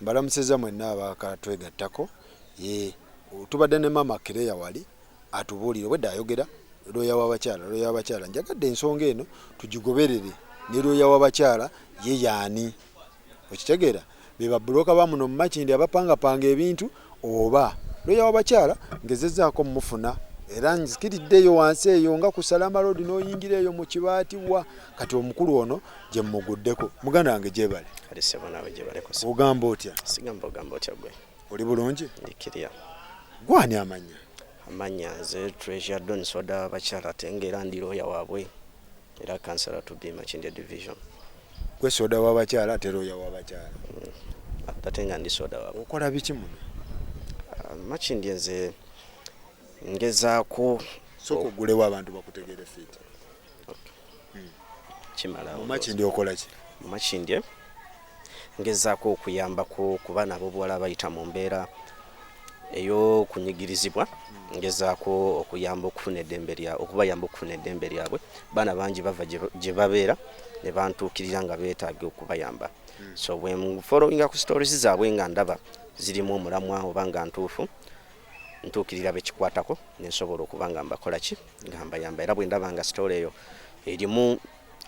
mbalamuseza mwenna abakatwegattako tubadde ne mama Kireya wali atubuulire bwedda ayogera looya w'abakyala njagadde ensonga eno tugigoberere ne looya w'abakyala ye yaani okitegeera be babuloka bamuno mu Makindye abapangapanga ebintu oba looya w'abakyala ngezezzaako mufuna era nzikiriddeyo wansi eyo nga ku Salama Road n'oyingira eyo mu kibaati wa kati omukulu ono gye mmuguddeko muganda wange gyebale ogamba otya oli bulungi gwani amanya nze Treasure Don Soda abakyala tengera ndi looya waabwe era kansala to be Makindye division gwe soda w'abakyala ate looya w'abakyala ate nga ndi soda waabwe okola biki muno Makindye nze ngezaako soko gulewo abantu bakutegere fiti kimala mu Makindye okola ki mu Makindye ngezaako okuyambako ku baana ab'obuwala abayita mu mbeera ey'okunyigirizibwa ngezaako okuyamba okufuna eddembe lyabwe okubayamba okufuna eddembe lyabwe baana bangi bava gye babeera ne bantuukirira nga beetaaga okubayamba so bwe followinga ku stories zaabwe nga ndaba zirimu omulamwa oba nga ntuufu ntuukirira bekikwatako nensobola okuba nga mbakola ki nga mbayamba era bwe ndaba nga story eyo erimu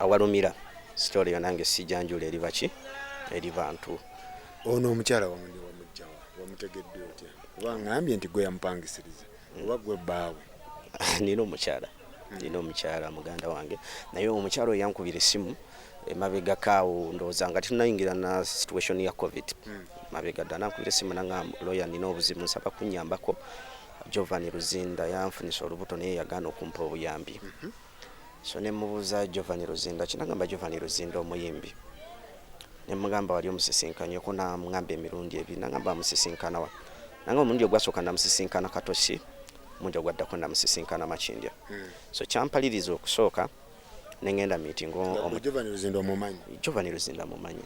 awalumira story eyo nange sijanjula eri baki eri bantu ono omukyala wamutegedde otya oba ngambye nti gwe yamupangisiriza oba gwe bbaawe nina omukyala muganda wange naye omukyala oyo yankubira essimu emabega kaawo ndowooza nga tunayingira na situation ya covid mabega ddala nankubira essimu nangamba looya nina obuzibu nsaba kunnyambako Jovan Luzinda yanfunisa olubuto naye yagaana okumpa obuyambi so ne mubuuza Jovan Luzinda kinagamba Jovan Luzinda omuyimbi ne mugamba wali omusisinkanyeko namugamba emirundi ebiri nagamba amusisinkana wa nanga omurundi ogwasooka namusisinkana Katosi omurundi ogwaddako namusisinkana Makindye so kyampaliriza okusooka nengenda meeting Jovan Luzinda omumanyi Jovan Luzinda mumanyi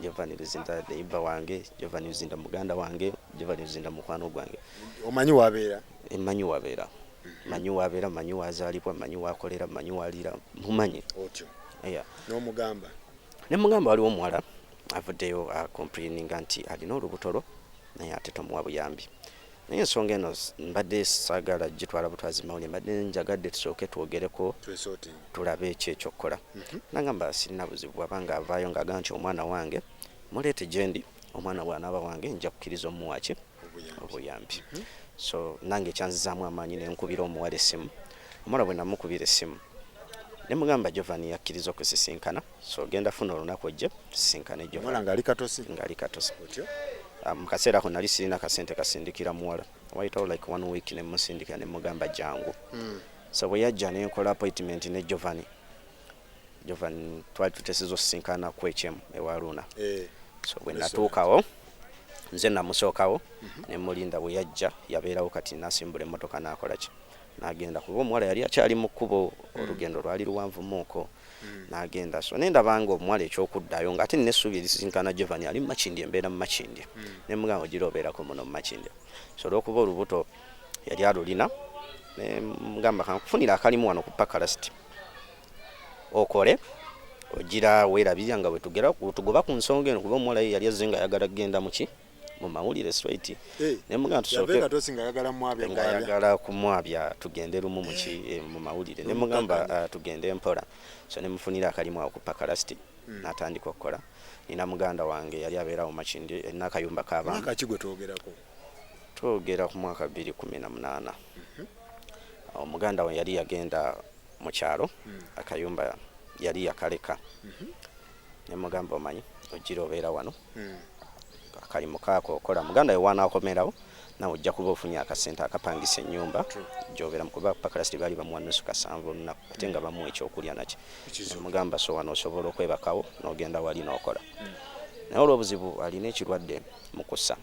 Jovan Luzinda neiba wange Jovan Luzinda muganda wange Jovan Luzinda mukwano gwange omanyi wabeera emanyi wabeera manyi wabeera manyi wazaalibwa manyi wakolera manyi walira mumanyi otyo n'omugamba ne mugamba waliwo omuwala avuddeyo complaininga nti alina olubutolo naye ate tomuwa buyambi naye ensonga eno mbadde saagala gitwala butwazi mawulire mbadde njagadde tusooke twogereko tulabe ekyokkola nagamba sirina buzibu bwabanga avaayo ng'agamba nti omwana wange muleete gyendi omwana bw'anaaba wange nja kukkiriza omuwaki obuyambi so nange ekyanzizaamu amaanyi nenkubira omuwala essimu omuwala bwe namukubira essimu ne mugamba Jovan yakkiriza okusisinkana so genda funa olunaku ojje tusisinkane Jovan ng'ali Katosi mu kaseera ako nali sirina kasente kasindikira muwala wayitawo like 1 week ne musindikira ne mugamba jangu so bwe yajja ne nkola appointment ne Jovan twali tutesezza osisinkana ku HM ewa so bwe natuukawo nze namusookawo ne mulinda bwe yajja yabeerawo kati nasimbula emmotoka nakola ki nagenda kuba omuwala yali akyali mu kkubo olugendo lwali luwanvu muuko nagenda so nendabanga omuwala ekyokuddayo ng'ate nessuubi erisinkana Jovan ali mu Makindye embeera mu Makindye ne mugamba ogira obeerako muno mu Makindye so olw'okuba olubuto yali alulina ne mugamba kankufunira akalimu wano ku Pakarasiti okole ogira weerabirira nga wetugoba ku nsonga eno kuba omuwala ye yali azze nga ayagala kugenda muki mu mawulire straight ne mugamba tusooke ngayagala kumwabya tugende lumu mu mawulire ne mugamba tugende mpola so ne mufunira akalimu awo ku Pakarasiti n'atandika okukola nina muganda wange yali abeera mu Makindye n'akayumba k'abantu twogera ku mwaka 2018 omuganda we yali yagenda mu kyalo akayumba yali yakaleka ne mugamba omanyi ogira obeera wano akalimu kaako okola muganda we wanaakomerawo nawe ojja kuba ofunye akasente akapangisa ennyumba gy'obeera mukuba Pakarasiti baali bamuwa nnusu kasanvu olunaku ate nga bamuwa ekyokulya nakyo mugamba so wano osobola okwebakawo n'ogenda wali n'okola naye olw'obuzibu alina ekirwadde mu kussa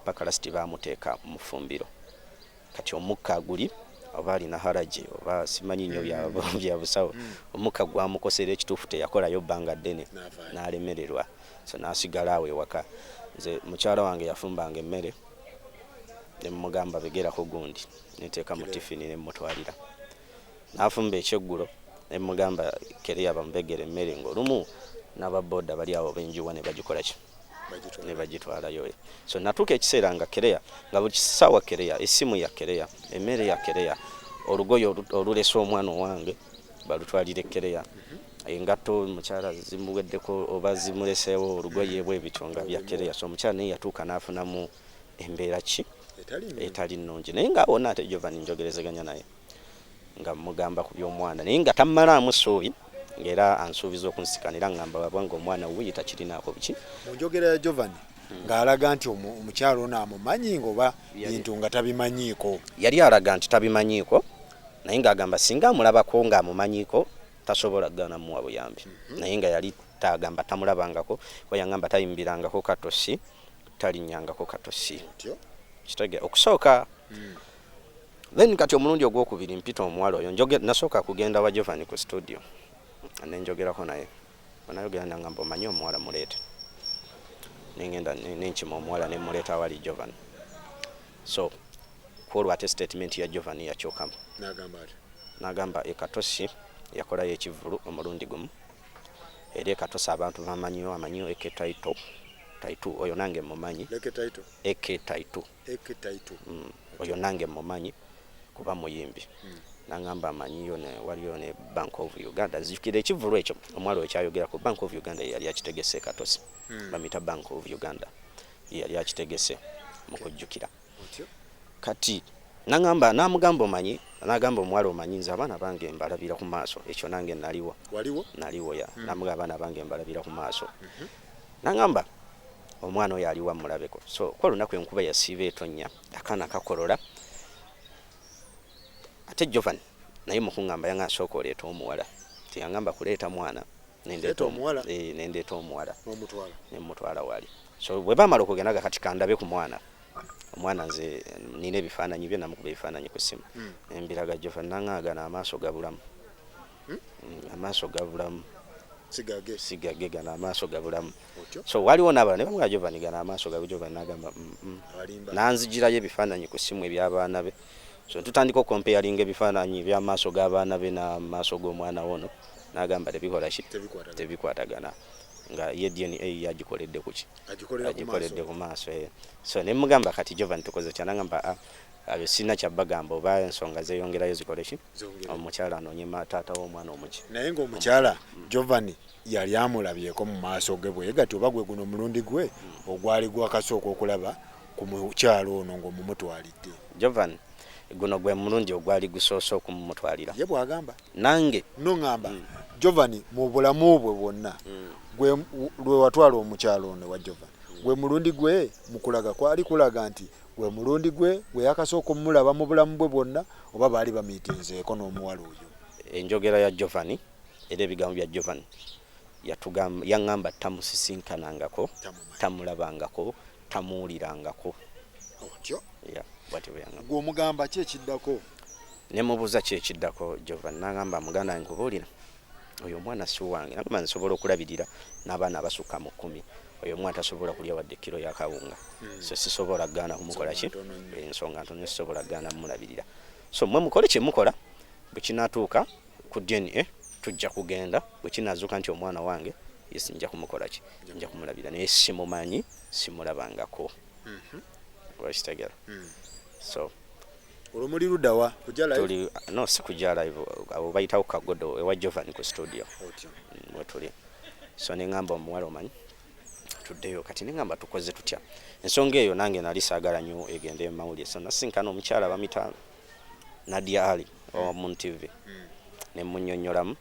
Pakarasiti baamuteeka mu ffumbiro kati omukka guli oba alina haraji oba simanyi nnyo bya busawo omukka gwamukosera ekituufu teyakolayo bbanga ddene n'alemererwa so n'asigala awo ewaka nze mukyala wange yafumbanga emmere ne mugamba begerako gundi neteeka mu tifini ne mutwalira n'afumba ekyeggulo ne mugamba Kereya bamubegera emmere ng'olumu n'ababooda bali awo benjiwa ne bagikola ki ne bagitwalayo. So natuuka ekiseera nga kereya nga buli kisaawa kereya, essimu ya kereya, emmere ya kereya, olugoye olulesa omwana owange balutwalire kereya, engatto mukyala zimuweddeko oba zimuleseewo olugoye bwebityo nga bya kereya. So omukyala naye yatuuka n'afunamu embeera ki etali nnungi, naye nga wonna ate Jovan njogerezeganya naye nga mugamba ku by'omwana naye nga tammalaamu ssuubi ng'era ansuubiza okunsikanira ngamba wabwanga omwana wuyi takirinaako biki mu njogera ya Jovan ng'alaga nti omukyala ono amumanyi ng'oba bintu nga tabimanyiiko. Yali alaga nti tabimanyiiko naye ng'agamba singa amulabako ng'amumanyiiko tasobola kugana muwa buyambi. Naye nga yali tagamba tamulabangako oba yangamba tayimbirangako katosi talinnyangako katosi kitege okusooka. Then kati omulundi ogwokubiri mpita omuwala oyo nasooka kugenda wa Jovan ku studio nenjogerako naye banayogera nangamba omanyi omuwala muleete nengenda nenkima omuwala nemuleeta awali Jovan. So kwolwo ate statement ya Jovan yakyukamu n'agamba ekatosi yakolayo ekivulu omulundi gumu era ekatosi abantu bamanyiyo amanyiyo eketaito taitu oyo nange mumanyi eketaito oyo nange mumanyi kuba muyimbi nangamba amanyiyo ne waliyo ne Bank of Uganda zikire ekivulu ekyo omwalo ekyayogera ku Bank of Uganda yali akitegese katosi bamita Bank of Uganda yali akitegese mukujjukira kati nangamba namugamba omanyi nagamba omwalo omanyi nze abaana bange mbalabira ku maaso ekyo nange naliwo ya namugamba abaana bange mbalabira ku maaso nangamba omwana oyo aliwa mulabeko. So kwa lunaku enkuba yasiiba etonnya akaana kakolola ate Jovan naye mukungamba yanga asooka oleeta omuwala tiyangamba kuleeta mwana nendeeta omuwala nemutwala wali. So bwe bamala okugenda kati kandabe ku omwana nze nina ebifaananyi bye namukuba ebifaananyi ku ssimu embiraga Jovan nangaaga n'amaaso gabulamu amaaso gabulamu sigage gana amaaso gabulamu. So waliwo n'abalala ne bamugamba Jovan gana amaaso gabu Jovan n'agamba nanzigirayo ebifaananyi ku ssimu eby'abaana be. So tutandika comparing ebifaananyi eby'amaaso g'abaana be n'amaaso g'omwana ono n'agamba tebikola ki tebikwatagana nga ye DNA yagikoledde kuki agikoledde ku maaso. So ne mugamba kati Jovan tukoze kya nangamba abyo sina kyabagamba oba ensonga zeyongerayo zikole ki omukyala anoonye taata w'omwana omuki naye ng'omukyala Jovan yali amulabyeko mu maaso ge bwe gati oba gwe guno omulundi gwe ogwali gwakasooka okulaba ku mukyala ono ng'omumutwalidde. Jovan guno gwe mulundi ogwali gusoose okumutwalira ye bwagamba nange noŋŋamba Jovan mu bulamu bwe bwonna lwe watwala omukyala ono wa Jovan gwe mulundi gwe mukulaga kwali kulaga nti gwe mulundi gwe yakasooka omulaba mu bulamu bwe bwonna oba baali bamiitinzeeko n'omuwala oyo. Enjogera ya Jovan era ebigambo bya Jovan yaŋŋamba tamusisinkanangako tamulabangako tamuwulirangako otyo gwe omugamba ki ekiddako ne mubuuza ki ekiddako Jovan n'agamba muganda wange nkubuulira oyo omwana si wange nagamba nsobola okulabirira n'abaana abasukka mu 10 oyo omwana tasobola kulya wadde kiro ya kawunga so sisobola kugaana kumukola ki ensonga ntono sisobola kugaana mulabirira. So mwe mukole kye mukola bwe kinatuuka ku DNA tujja kugenda bwe kinazuuka nti omwana wange yesi nja kumukola ki nja kumulabira naye simumanyi simulabangako wakitegera. So olumuli luddawa kujja live no si kujja live abo bayitawo kagodo ewa Jovan ku studio mwetuli. So nengamba omuwala omanyi tuddeyo kati nengamba tukoze tutya ensonga eyo nange nali saagala nnyo egende mawulire. So nasinkana omukyala bamita Nadia Ali mu TV ne munnyonnyolamu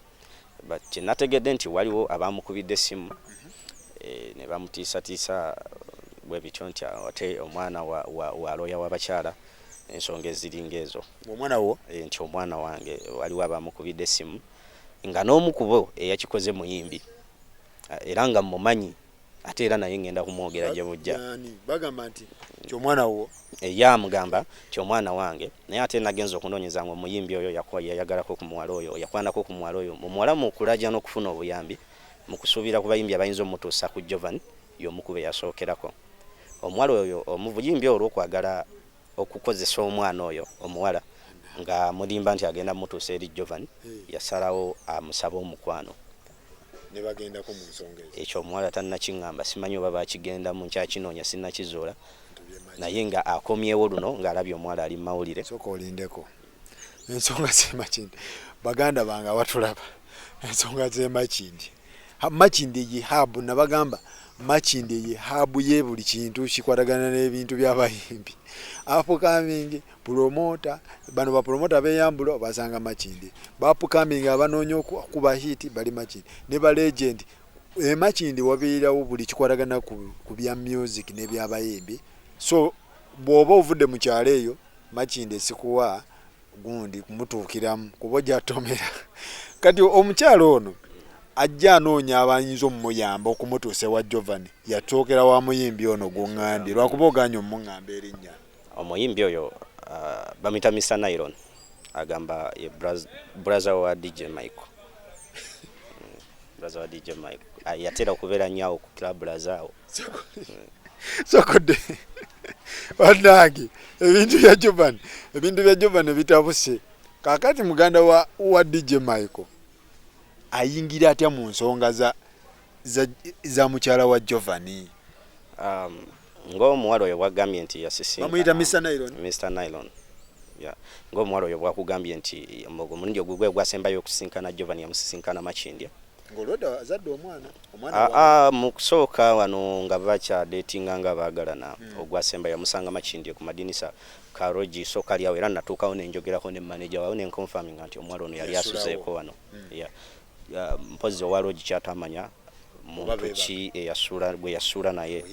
but nategedde nti waliwo abamukubidde essimu ne bamutiisatiisa bwe bityo nti ate omwana wa looya w'abakyala ensonga eziringa ezo omwana wo nti omwana wange waliwo abamukubidde essimu nga n'omukubo eyakikoze muyimbi era nga mumanyi ate era naye ngenda kumwogera gye mujja bagamba nti kyomwana wo yamugamba kyomwana wange naye ate nagenza okunoonyeza ngo omuyimbi oyo yayagalako ku muwala oyo yakwanako ku muwala oyo muwala mu kulajja n'okufuna obuyambi mu kusuubira ku bayimbi abayinza omutuusa ku Jovan y'omukuba eyasookerako. Omuwala oyo omuvuyimbi olw'okwagala okukozesa omwana oyo omuwala nga mulimba nti agenda mutuusa eri Jovan yasalawo amusaba omukwano ne bagenda ko mu nsonga ekyo omuwala tannakingamba simanyi oba bakigenda mu nkyakinoonya sinnakizuula naye nga akomyewo luno ng'alabye omuwala ali mawulire soka olindeko ensonga zemakindi baganda bange abatulaba ensonga zemakindi makindi ye habu nabagamba makindi ye habu ye buli kintu kikwatagana n'ebintu by'abayimbi upcoming promota bano ba promota beyambulo basanga makindi ba upcoming abanonyo kuba hit bali makindi ne ba legend makindi wabiirawo buli kikwatagana ku bya music ne by'abayimbi so bwoba ovudde mu kyalo eyo makindi sikuwa gundi kumutuukiramu kuboja tomera kati omukyalo ono ajja anoonya abayinza omuyamba okumutuusa wa Jovan yatookera wa muyimbi ono gungandi lwakuba oganya omungamba erinnya omuyimbi oyo bamita Mr. Nylon agamba ye brother wa DJ Michael brother wa DJ Michael yatera okubeera nnyo ku club lazao sokode wanange ebintu bya Jovan bitabuse kakati muganda wa DJ Michael ayingira atya mu nsonga za mukyala wa Jovan ng'omuwala oyo bwagambye nti yasisinga bamuyita Mr. Nylon yeah. Ng'omuwala oyo bwakugambye nti omulundi ogugwe gwasembayo okusisinkana Jovan yamusisinkana Makindya ngoloda azadde omwana mu kusooka wano nga bakyadetinga nga baagalana ogwasemba yamusanga Makindya ku madinisa karoji soka lyawe era natuukawo nenjogerako ne manager wawe nenconfirming nti omwalo ono yali asuzeeko wano mpozi owaroji kyatamanya muntu ki eyasula bwe yasula naye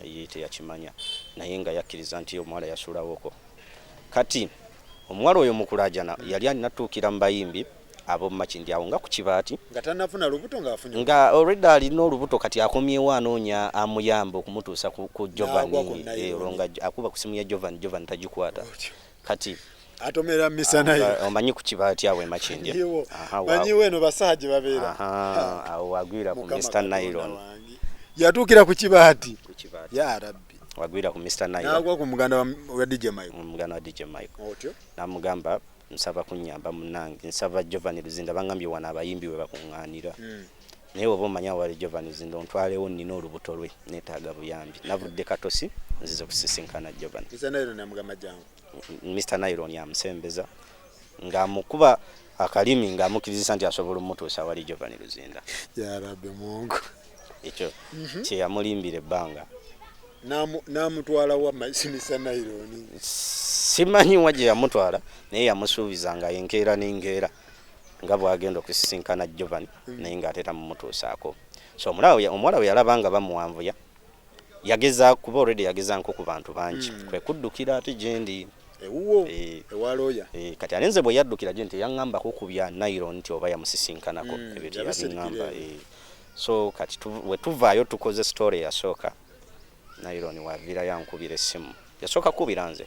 yete yakimanya naye nga yakkiriza nti omwala yasulawooko kati omwalo oyo mukulajana yali anatuukira mu bayimbi abo Makindya awo nga ku kibaati nga tanafuna lubuto nga afunye nga already alina olubuto kati akomyewo anoonya amuyamba okumutuusa ku Jovan olonga akuba ku simu ya Jovan tagikwata kati atomera Mr. Nylon omanyi ku kibaati awo Makindya manyi weno basaaje babeera awo wagwira ku Mr. Nylon yatuukira ku kibaati ya rabbi wagwira ku Mr. Nylon nagwa ku muganda wa DJ Michael muganda wa DJ Michael otyo namugamba nsaba kunyamba munange nsaba Jovan Luzinda bangambye wana abayimbi we bakunganira naye oba omanya wali Jovan Luzinda ontwalewo nina olubuto lwe netaaga buyambi navudde katosi nzize kusisinkana Jovan Mr. Nylon namugamba jangu Mr. Nylon yamusembeza ng'amukuba akalimi ng'amukkiriza nti asobola omutuusa wali Jovan Luzinda ya rabbi Mungu ekyo kye yamulimbira ebbanga namutwala wa Mr. Nylon simanyi waje yamutwala naye yamusuubiza nga enkeera n'enkeera nga bwagenda okusisinkana Jovan naye ng'ateeta mumutuusaako so omuwala we yalaba nga bamuwanvuya yageza kuba already yageza nko ku bantu bangi kwe kuddukira ate gyendi ewuwo ewaloya kati alenze bwe yaddukira gye nti yaŋŋambako ku bya Nylon nti oba yamusisinkanako ebyo yabiŋŋamba so kati we tuvaayo tukoze story yasooka Nylon waviira yankubira essimu yasooka kubira nze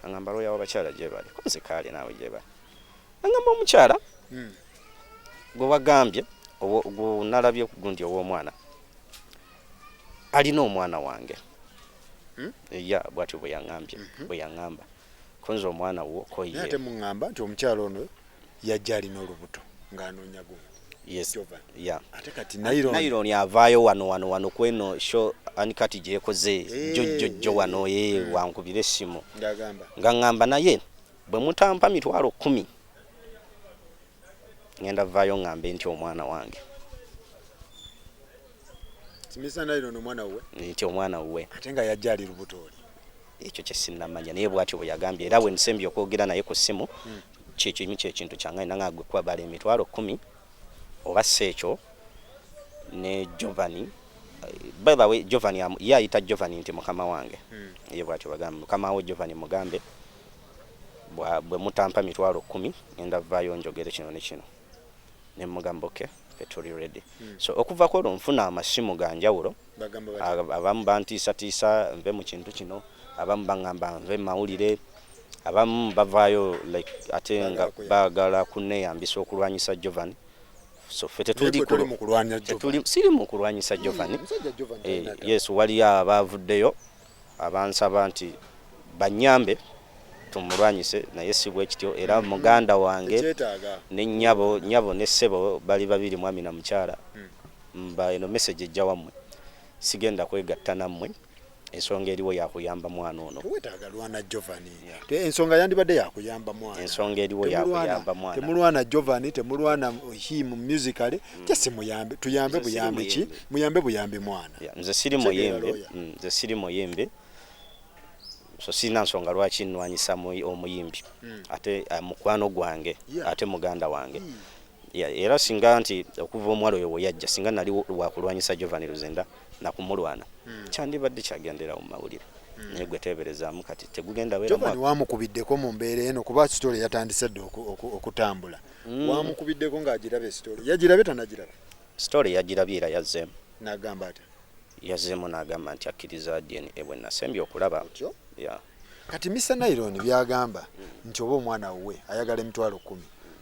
angamba looya w'abakyala gye bali konze kaale naawe gye bali angamba omukyala gwe wagambye gwe nalabye gundi ow'omwana alina omwana wange ya bwatyo bwe yaŋŋambye bwe yaŋŋamba konze omwana wo koye ate muŋŋamba nti omukyala ono yajja alina olubuto ng'anoonya gundi yes Jovan yeah ate kati Nylon avaayo wano kweno show anikati gye yakoze jjo wano wankubira essimu nga ŋŋamba naye bwe mutampa mitwalo 10 ngenda vaayo ŋŋambe nti omwana wange Mr. Nylon omwana we nti omwana we ate nga yajja ali lubuto oli ekyo kye sinnamanya naye bwatyo bwe yagambye era bwe nsembye okwogera naye ku ssimu kyekimu kyekintu kyange nanga gwe kwabala emitwalo 10 oba seekyo ne Jovan by the way Jovan yayita Jovan nti mukama wange ye bwatyo bagamba mukama we Jovan mugambe bwe mutampa mitwalo 10 ngenda vaayo njogere kino ne kino ne mugamba okay tuli ready so okuva ko nfuna amasimu ganjawulo abamu bantiisa nve mu kintu kino abamu bangamba nve mawulire abamu bavaayo like ate nga baagala kuneyambisa okulwanyisa Jovan so fete tuli siri mu kulwanyisa Jovan yes wali abavuddeyo abansaba nti banyambe tumulwanyise naye si bwe kityo era muganda wange ne nyabo ne ssebo bali babiri mwami na mukyala mba eno message ejja wammwe sigenda kwegatta nammwe ensonga eriwo yakuyamba mwana ono wetaaga lwana Jovan ensonga yandibadde yakuyamba mwana ensonga eriwo yakuyamba mwana temulwana Jovan temulwana him musically just muyambe tuyambe buyambe ki muyambe buyambe mwana nze siri muyimbi so sina nsonga lwaki nnwanyisa omuyimbi ate mukwano gwange ate muganda wange era singa nti okuva omwalo oyo weyajja singa nali wakulwanyisa Jovan Luzinda nakumulwana kyandibadde kyagendera mu mawulire naye gwe teeberezaamu kati tegugenda wera Jovan wamukubiddeko mu mbeera eno kuba story yatandise dde okutambula wamukubiddeko ng'agirabe story yagirabe tanagirabe story yagirabye era yazzeemu n'agamba ati yazzeemu n'agamba nti akkiriza DNA bwe nasembye okulaba kati Mr. Nairon byagamba nti oba omwana we ayagala emitwalo 10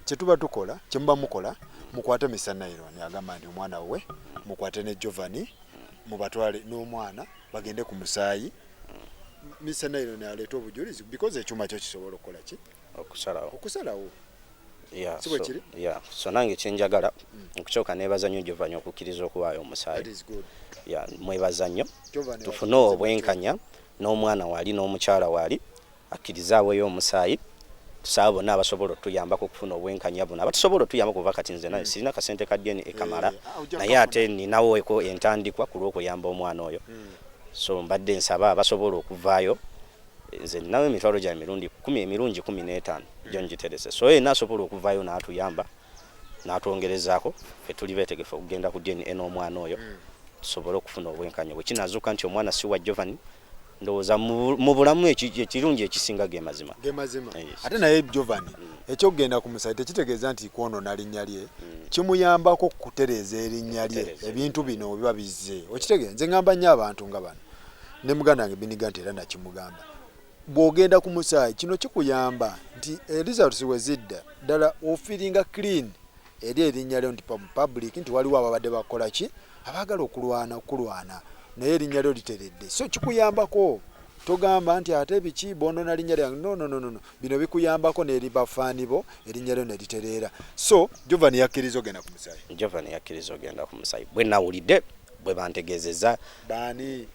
kyetuba tukola kyemuba mukola mukwate Mr. Nairon agamba nti omwana we mukwate ne Jovan mubatwale n'omwana bagende ku musaayi Mr. Nairon aleeta obujulizi because ekyuma kyo kisobola okukola ki okusalawo so nange kyenjagala okukyoka neebaza nnyo Jovan okukkiriza okuwaayo omusaayi mwebaza nnyo tufune obwenkanya n'omwana wali n'omukyala wali akkiriza aweeyo omusaayi tusaba bonna abasobola otuyambako okufuna obwenkanya buno abatusobola otuyamba kuva kati nze naye sirina kasente ka DNA ekamala naye ate ninawoeko entandikwa ku lw'okuyamba omwana oyo so mbadde nsaba abasobola okuvaayo nze ninawo emitwalo gya emirundi 15 gyo ngiterese so ye naasobola okuvaayo n'atuyamba n'atwongerezaako fe tuli beetegefu okugenda ku DNA n'omwana oyo tusobole okufuna obwenkanya bwe kinazuuka nti omwana si wa Jovan ndowooza mu bulamu ekirungi ekisinga ge mazima ate naye Jovan ekyokugenda ku musaayi tekitegeeza nti kwonoona linnya lye kimuyambako kutereeza erinnya lye ebintu bino biba bizze okitegeeza nze ngamba nnyo abantu nga bano ne muganda wange biniga nti era nakimugamba bw'ogenda ku musaayi kino kikuyamba nti results we zidda ddala ofiringa clean eri erinnya lyo nti public nti waliwo ababadde bakola ki abaagala okulwana naye erinnya lyo literedde so kikuyambako togamba nti ate biki bonoona linnya lyange no bino bikuyambako n'eri bafaani bo erinnya lyo ne litereera so Jovan yakkiriza ogenda ku musaayi Jovan yakkiriza ogenda ku musaayi bwe nawulidde bwe bantegeezezza baani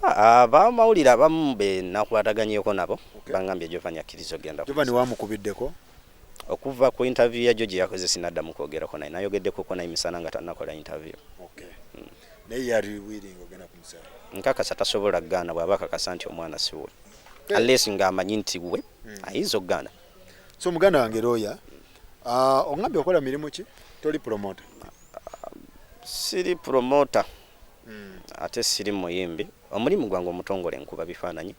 abamawulire abamu be nakwataganyeko nabo bangambye Jovan yakkiriza ogenda Jovan wamukubiddeko okuva ku interview ya gye yakoze sinaddamu kwogerako naye nayogeddeko naye misana nga tannakola interview naye yali willing ogenda ku musaayi nkakasa tasobola kugaana bw'aba akakasa nti omwana si we unless ng'amanyi nti we ayinza okugaana so muganda wange lawyer ongambye okola mirimu ki toli promoter siri promoter ate siri muyimbi omulimu gwange omutongole nkuba bifaananyi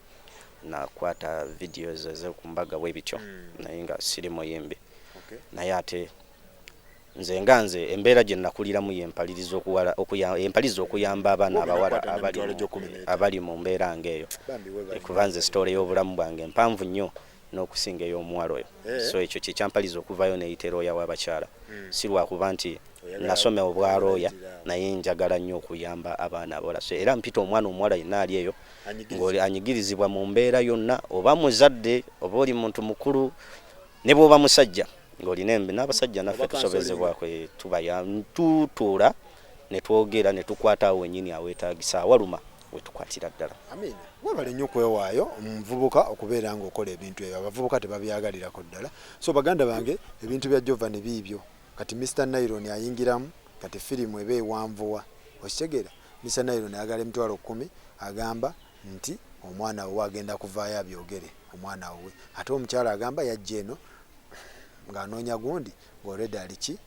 nakwata videos ezokumbaga bwebityo naye nga siri muyimbi naye ate nze embeera gye nakuliramu yempaliriza okuyamba abaana abawala abali mu mbeera ng'eyo kuba nze story y'obulamu bwange mpanvu nnyo n'okusinga ey'omuwala oyo so ekyo kyekyampaliza okuvayo neeyiteerooya w'abakyala si lwakuba nti nasome obwalooya naye njagala nnyo okuyamba abaana abawala so era mpita omwana omuwala yenna ali eyo ng'anyigirizibwa mu mbeera yonna oba muzadde oba oli muntu mukulu ne bw'oba musajja ng'olina embi n'abasajja naffe tusobezebwako tutuula ne twogera ne tukwata awo wennyini aweetaagisa awaluma we tukwatira ddala webale nnyo okwewaayo omuvubuka okubeera ng'okola ebintu ebyo abavubuka tebabyagalirako ddala so baganda bange ebintu bya Jovan biibyo kati Mr. Nairon ayingiramu kati firimu eba ewanvuwa okitegeera Mr. Nairon ayagala emitwalo 10 agamba nti omwana we agenda kuvaayo abyogere omwana we ate omukyala agamba yajja eno ng'anoonya gundi ng'olwedde aliki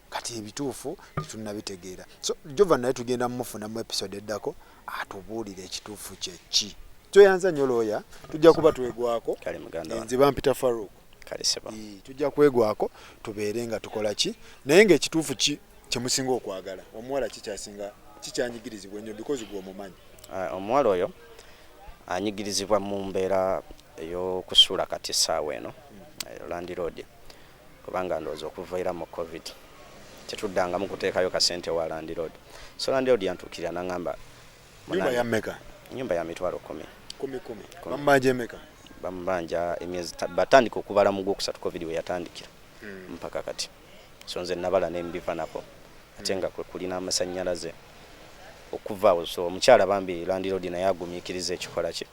kati ebituufu tetunnabitegeera so Jovan naye tugenda mufuna mu episode eddako atubuulire ekituufu kyeki toyanza nnyo lawyer tujja kuba twegwako nze bampita Farouk tujja kwegwako tubeere nga tukola ki naye ng'ekituufu kyemusinga okwagala omuwala kikyanyigirizibwa ennyo because gwe omumanyi omuwala oyo anyigirizibwa mu mbeera ey'okusuula kati essaawa eno Land Road kubanga ndowooza okuvaira mu COVID tetuddangamu kuteekayo kasente wa Land Road so Land Road yantuukirira n'angamba nyumba ya mmeka nyumba ya mitwalo 10 bambanja emeka bambanja emyezi batandika okubala mu Gwokusatu COVID we yatandikira mpaka kati so nze nabala n'embiva nako ate nga kulina amasannyalaze okuva awo. So omukyala bambi landlord naye agumiikiriza ekikola kye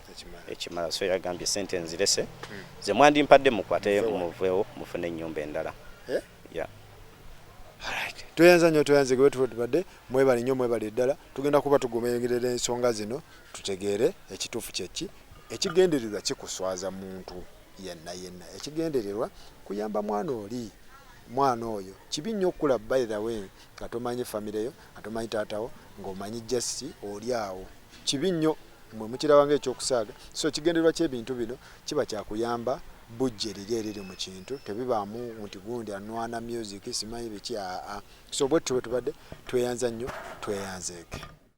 ekimala, so yagambye sente nzirese ze mwandimpadde mukwate muveewo mufune ennyumba endala. Tuyanza nnyo tuyanze gwe tubadde mwebale nnyo mwebale ddala. Tugenda kuba tugumengerera ensonga zino tutegeere ekituufu kyeki. Ekigendererwa kikuswaza muntu yenna ekigendererwa kuyamba mwana oli mwana oyo kibi nnyo okulaba by the way nga tomanyi famire yo nga tomanyi taatawo ng'omanyi jasi oli awo kibi nnyo mwe mukirabanga ekyokusaaga. So ekigendererwa ky'ebintu bino kiba kyakuyamba bujje eriri mu kintu tebibaamu nti gundi anwana music simanyi biki. So bwe tubadde tweyanza nnyo tweyanzeeke.